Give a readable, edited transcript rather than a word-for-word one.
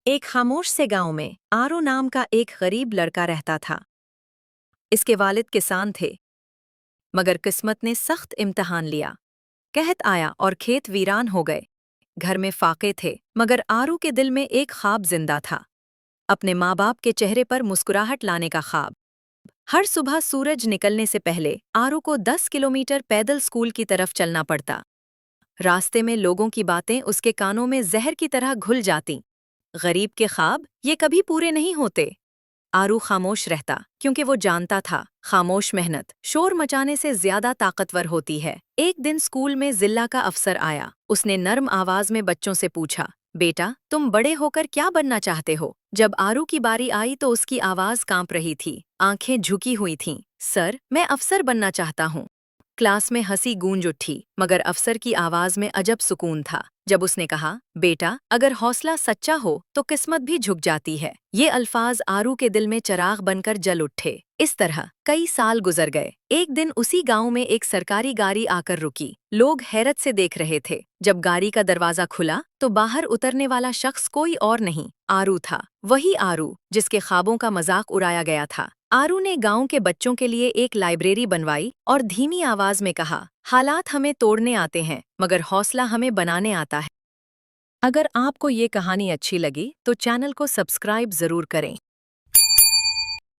एक खामोश से गांव में आरू नाम का एक गरीब लड़का रहता था। इसके वालिद किसान थे, मगर किस्मत ने सख्त इम्तिहान लिया। कहत आया और खेत वीरान हो गए। घर में फाके थे, मगर आरू के दिल में एक ख्वाब जिंदा था, अपने माँ बाप के चेहरे पर मुस्कुराहट लाने का ख्वाब। हर सुबह सूरज निकलने से पहले आरू को 10 किलोमीटर पैदल स्कूल की तरफ चलना पड़ता। रास्ते में लोगों की बातें उसके कानों में जहर की तरह घुल जातीं। गरीब के ख्वाब ये कभी पूरे नहीं होते। आरू खामोश रहता, क्योंकि वो जानता था खामोश मेहनत शोर मचाने से ज्यादा ताकतवर होती है। एक दिन स्कूल में जिला का अफसर आया। उसने नर्म आवाज में बच्चों से पूछा, बेटा तुम बड़े होकर क्या बनना चाहते हो? जब आरू की बारी आई तो उसकी आवाज कांप रही थी, आंखें झुकी हुई थीं। सर, मैं अफसर बनना चाहता हूँ। क्लास में हंसी गूंज उठी, मगर अफसर की आवाज में अजब सुकून था। जब उसने कहा, बेटा अगर हौसला सच्चा हो तो किस्मत भी झुक जाती है। ये अल्फाज आरू के दिल में चिराग बनकर जल उठे। इस तरह कई साल गुजर गए। एक दिन उसी गांव में एक सरकारी गाड़ी आकर रुकी। लोग हैरत से देख रहे थे। जब गाड़ी का दरवाजा खुला तो बाहर उतरने वाला शख्स कोई और नहीं, आरू था। वही आरू जिसके ख्वाबों का मजाक उड़ाया गया था। आरू ने गांव के बच्चों के लिए एक लाइब्रेरी बनवाई और धीमी आवाज में कहा, हालात हमें तोड़ने आते हैं, मगर हौसला हमें बनाने आता है। अगर आपको ये कहानी अच्छी लगी तो चैनल को सब्सक्राइब जरूर करें।